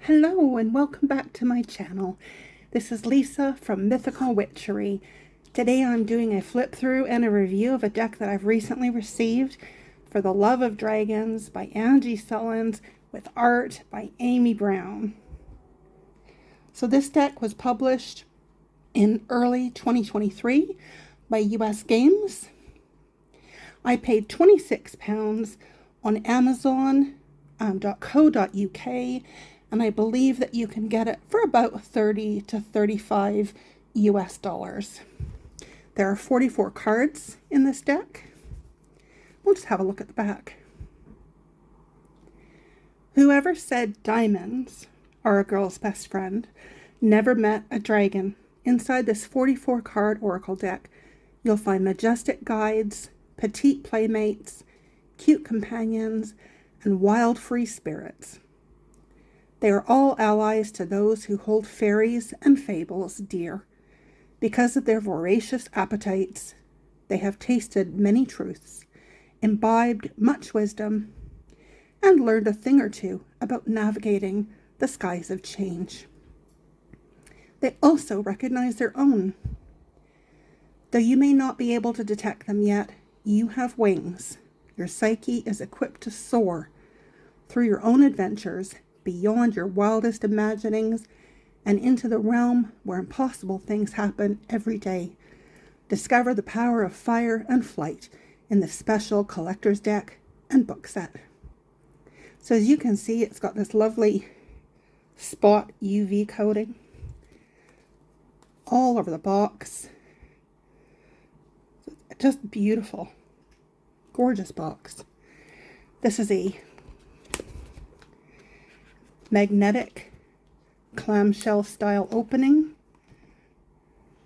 Hello and welcome back to my channel. This is Lisa from Mythical Witchery. Today I'm doing a flip through and a review of a deck that I've recently received, For the Love of Dragons by Angie Sullins with art by Amy Brown. So this deck was published in early 2023 by US Games. I paid £26 on Amazon.co.uk, and I believe that you can get it for about 30 to 35 US dollars. There are 44 cards in this deck. We'll just have a look at the back. Whoever said diamonds are a girl's best friend never met a dragon. Inside this 44 card oracle deck, you'll find majestic guides, petite playmates, cute companions, and wild free spirits. They are all allies to those who hold fairies and fables dear. Because of their voracious appetites, they have tasted many truths, imbibed much wisdom, and learned a thing or two about navigating the skies of change. They also recognize their own. Though you may not be able to detect them yet, you have wings. Your psyche is equipped to soar through your own adventures, beyond your wildest imaginings, and into the realm where impossible things happen every day. Discover the power of fire and flight in the special collector's deck and book set. So as you can see, it's got this lovely spot UV coating all over the box. Just beautiful. Gorgeous box. This is a magnetic clamshell style opening.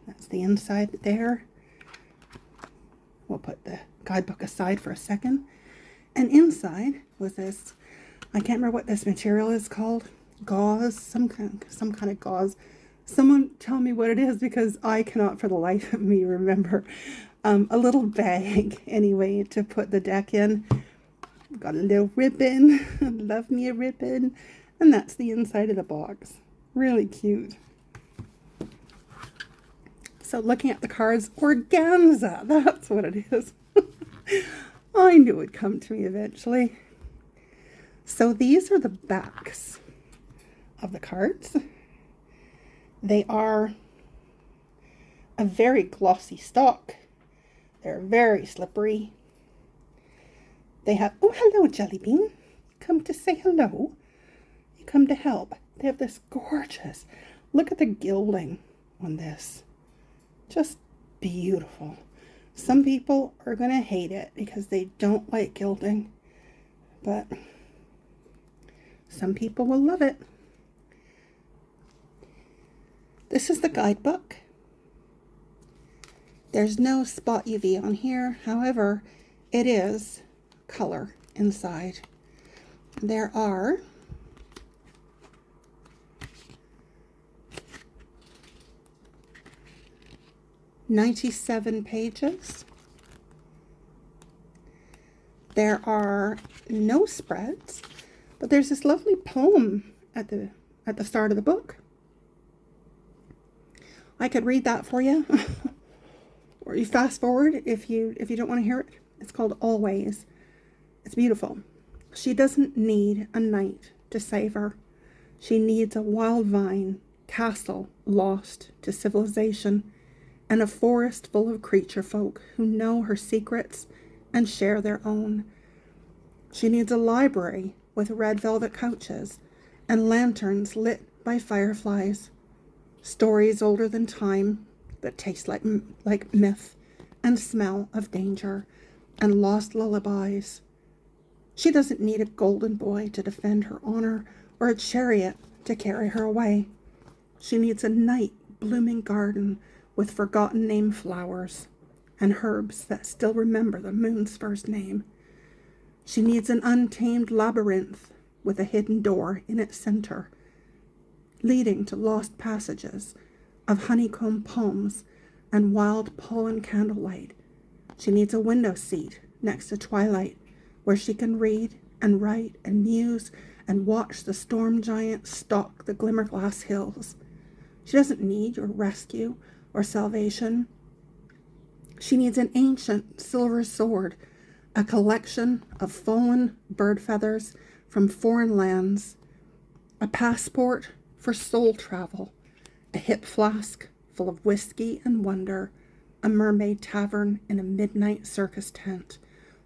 That's the inside there. We'll put the guidebook aside for a second. And inside was this, I can't remember what this material is called. Gauze, some kind of gauze. Someone tell me what it is, because I cannot for the life of me remember. A little bag, anyway, to put the deck in. Got a little ribbon. Love me a ribbon. And that's the inside of the box. Really cute. So looking at the cards, organza. That's what it is. I knew it would come to me eventually. So these are the backs of the cards. They are a very glossy stock. They're very slippery. They have, oh, hello, Jellybean. Come to say hello. You come to help. They have this gorgeous, look at the gilding on this. Just beautiful. Some people are going to hate it because they don't like gilding, but some people will love it. This is the guidebook. There's no spot UV on here. However, it is color inside. There are 97 pages. There are no spreads, but there's this lovely poem at the start of the book. I could read that for you. Or you fast forward if you don't want to hear it. It's called Always. It's beautiful. She doesn't need a knight to save her. She needs a wild vine, castle lost to civilization, and a forest full of creature folk who know her secrets and share their own. She needs a library with red velvet couches and lanterns lit by fireflies. Stories older than time that taste like myth and smell of danger and lost lullabies. She doesn't need a golden boy to defend her honor or a chariot to carry her away. She needs a night blooming garden with forgotten name flowers and herbs that still remember the moon's first name. She needs an untamed labyrinth with a hidden door in its center, leading to lost passages of honeycomb palms and wild pollen candlelight. She needs a window seat next to twilight where she can read and write and muse and watch the storm giant stalk the Glimmerglass hills. She doesn't need your rescue or salvation. She needs an ancient silver sword, a collection of fallen bird feathers from foreign lands, a passport for soul travel, a hip flask full of whiskey and wonder, a mermaid tavern in a midnight circus tent,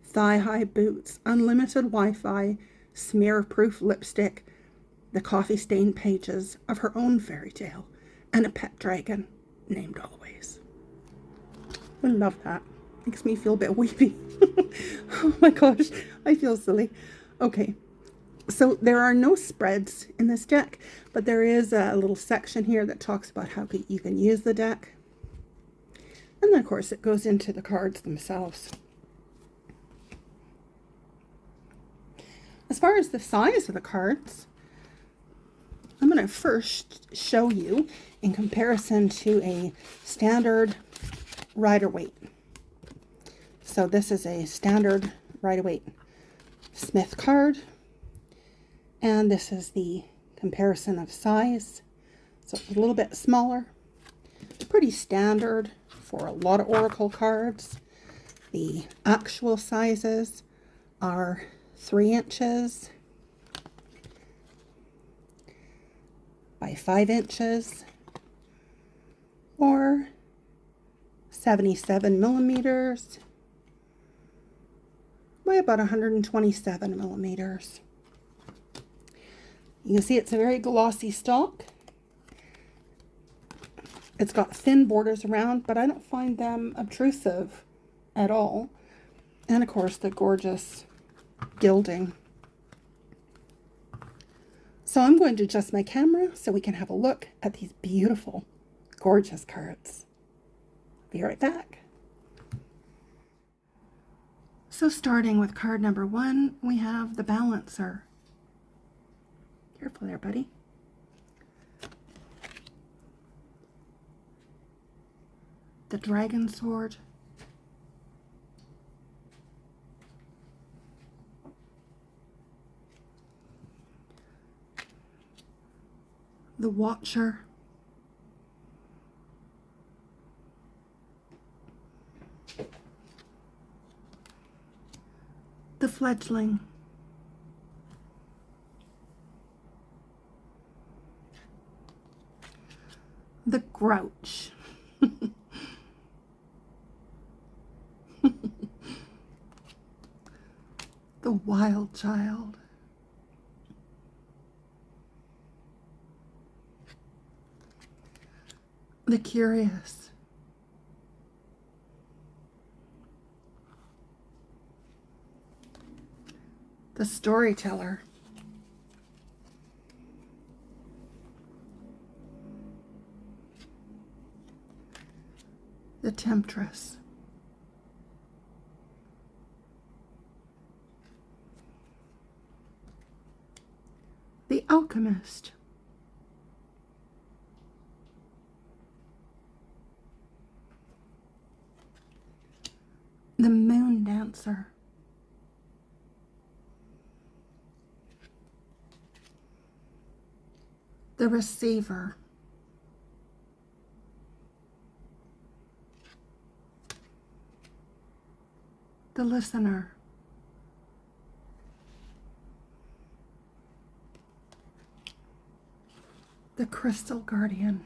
thigh-high boots, unlimited Wi-Fi, smear-proof lipstick, the coffee-stained pages of her own fairy tale, and a pet dragon named Always. I love that. Makes me feel a bit weepy. Oh my gosh, I feel silly. Okay, so there are no spreads in this deck, but there is a little section here that talks about how you can use the deck. And then, of course, it goes into the cards themselves. As far as the size of the cards, I'm going to first show you in comparison to a standard Rider-Waite. So this is a standard Rider-Waite Smith card, and this is the comparison of size. So it's a little bit smaller, pretty standard for a lot of Oracle cards. The actual sizes are 3 inches by 5 inches or 77 millimeters by about 127 millimeters. You can see it's a very glossy stock. It's got thin borders around, but I don't find them obtrusive at all. And of course, the gorgeous gilding. So I'm going to adjust my camera so we can have a look at these beautiful, gorgeous cards. Be right back. So starting with card number 1, we have the Balancer. Careful there, buddy. The Dragon Sword. The Watcher. The Fledgling. The Grouch. The Wild Child. The Curious. The Storyteller. The Temptress. The Alchemist. The Moon Dancer. The Receiver. The Listener. The Crystal Guardian.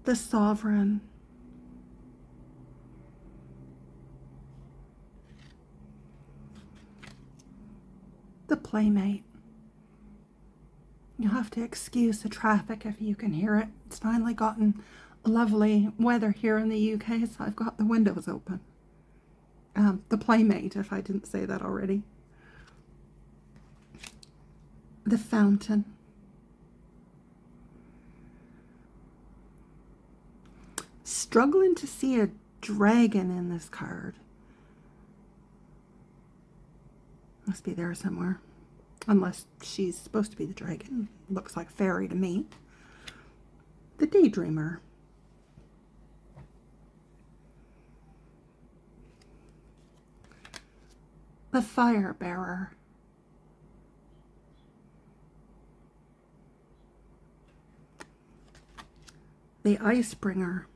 The Sovereign. The Playmate. You'll have to excuse the traffic if you can hear it. It's finally gotten lovely weather here in the UK, so I've got the windows open. The Playmate, if I didn't say that already. The Fountain. Struggling to see a dragon in this card. Must be there somewhere. Unless she's supposed to be the dragon. Looks like fairy to me. The Daydreamer. the fire bearer, the ice bringer,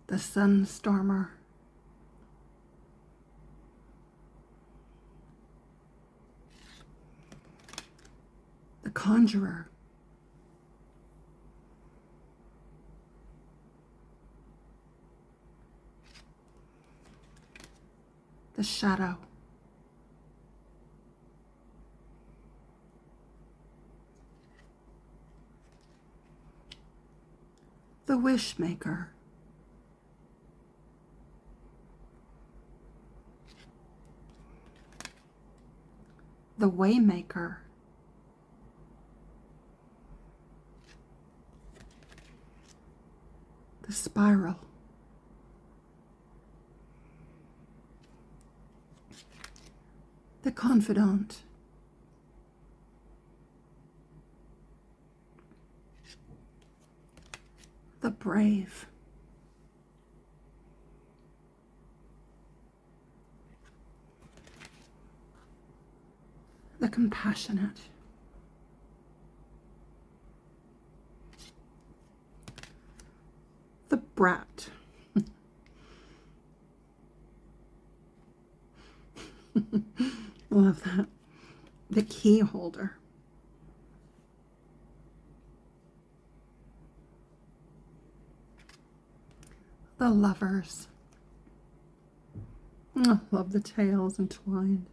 the sunstormer, the conjurer, the shadow, the wish maker, the waymaker, the spiral, the confidant, the brave, the compassionate, the brat, love that, the key holder, the lovers. Oh, love the tails entwined.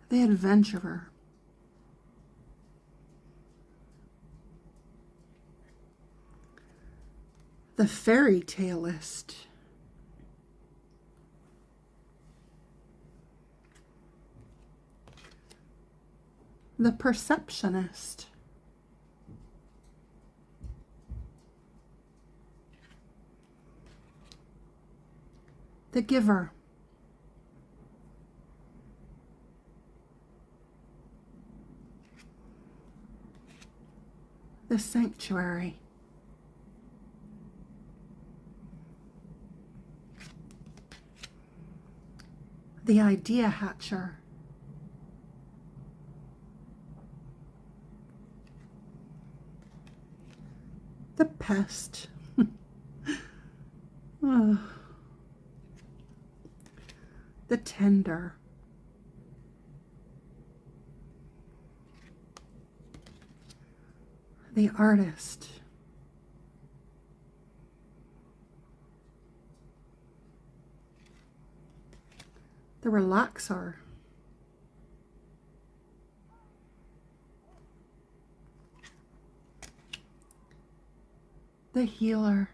The adventurer. The fairy taleist. The perceptionist. The giver. The sanctuary. The idea hatcher. The pest. Oh. The tender. The artist. The relaxer. The healer.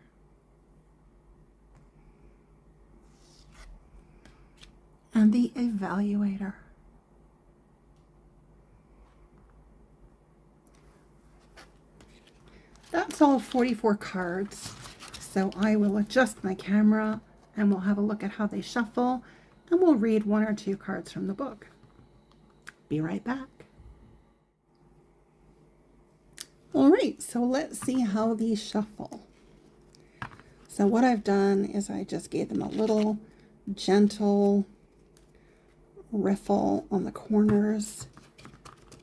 And the evaluator. That's all 44 cards. So I will adjust my camera and we'll have a look at how they shuffle and we'll read one or two cards from the book. Be right back. All right, so let's see how these shuffle. So what I've done is I just gave them a little gentle riffle on the corners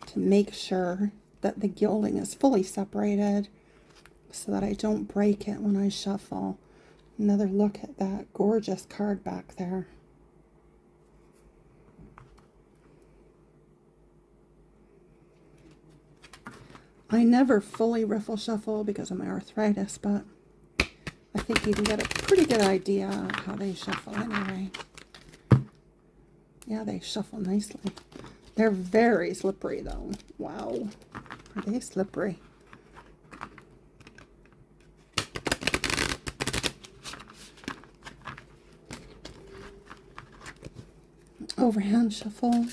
to make sure that the gilding is fully separated so that I don't break it when I shuffle. Another look at that gorgeous card back there. I never fully riffle shuffle because of my arthritis, but I think you can get a pretty good idea of how they shuffle anyway. Yeah, they shuffle nicely. They're very slippery though. Wow, are they slippery? Overhand shuffle.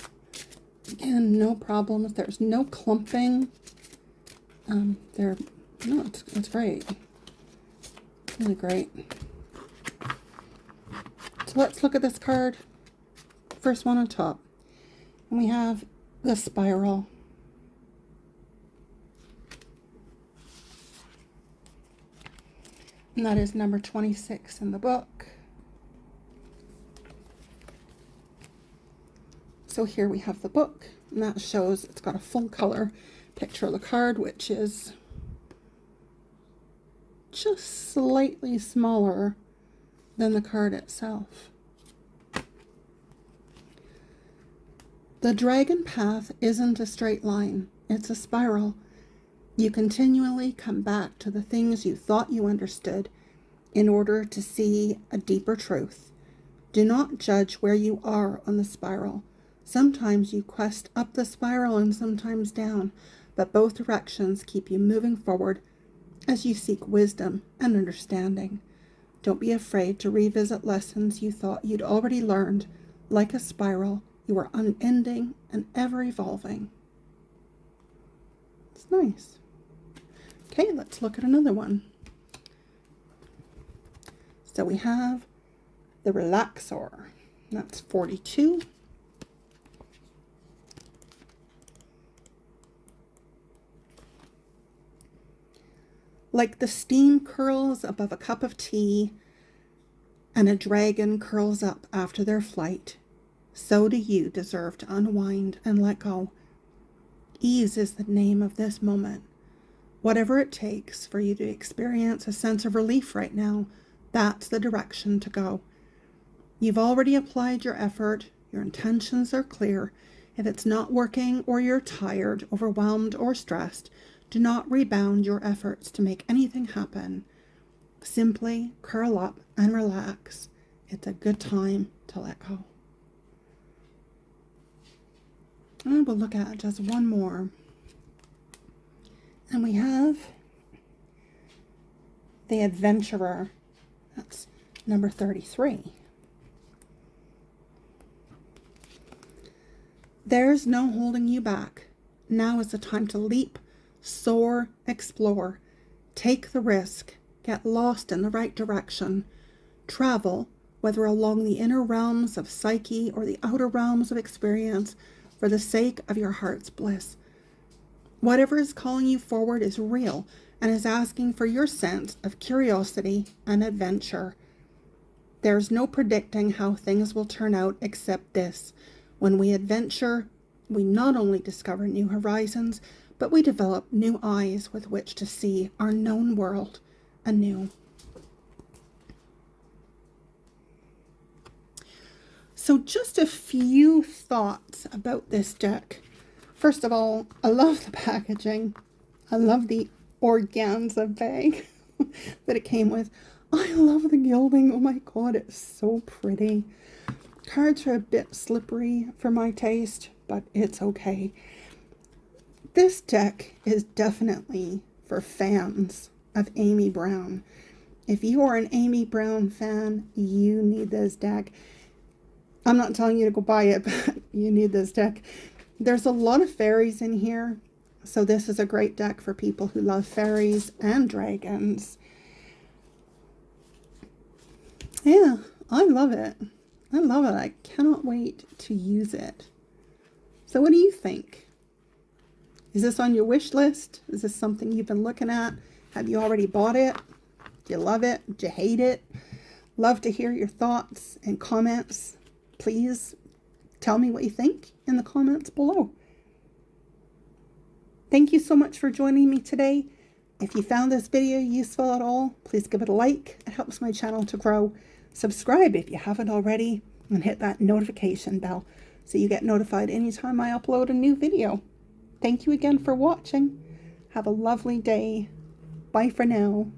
Again, no problems. There's no clumping. It's great. Really great. So let's look at this card. First one on top. And we have the spiral. And that is number 26 in the book. So here we have the book, and that shows it's got a full color picture of the card, which is just slightly smaller than the card itself. The dragon path isn't a straight line, it's a spiral. You continually come back to the things you thought you understood in order to see a deeper truth. Do not judge where you are on the spiral. Sometimes you quest up the spiral and sometimes down, but both directions keep you moving forward as you seek wisdom and understanding. Don't be afraid to revisit lessons you thought you'd already learned. Like a spiral, you are unending and ever evolving. It's nice. Okay, let's look at another one. So we have the Relaxor. That's 42. Like the steam curls above a cup of tea and a dragon curls up after their flight, so do you deserve to unwind and let go. Ease is the name of this moment. Whatever it takes for you to experience a sense of relief right now, that's the direction to go. You've already applied your effort. Your intentions are clear. If it's not working or you're tired, overwhelmed, or stressed, do not rebound your efforts to make anything happen. Simply curl up and relax. It's a good time to let go. And we'll look at just one more. And we have the Adventurer. That's number 33. There's no holding you back. Now is the time to leap, soar, explore. Take the risk. Get lost in the right direction. Travel, whether along the inner realms of psyche or the outer realms of experience, for the sake of your heart's bliss. Whatever is calling you forward is real and is asking for your sense of curiosity and adventure. There's no predicting how things will turn out except this. When we adventure, we not only discover new horizons, but we develop new eyes with which to see our known world anew. So just a few thoughts about this deck. First of all, I love the packaging. I love the organza bag that it came with. I love the gilding. Oh my god, it's so pretty. Cards are a bit slippery for my taste, but it's okay. This deck is definitely for fans of Amy Brown. If you are an Amy Brown fan, you need this deck. I'm not telling you to go buy it, but you need this deck. There's a lot of fairies in here, so this is a great deck for people who love fairies and dragons. Yeah, I love it. I love it. I cannot wait to use it. So what do you think? Is this on your wish list? Is this something you've been looking at? Have you already bought it? Do you love it? Do you hate it? Love to hear your thoughts and comments. Please tell me what you think in the comments below. Thank you so much for joining me today. If you found this video useful at all, please give it a like. It helps my channel to grow. Subscribe if you haven't already, and hit that notification bell so you get notified anytime I upload a new video. Thank you again for watching. Have a lovely day. Bye for now.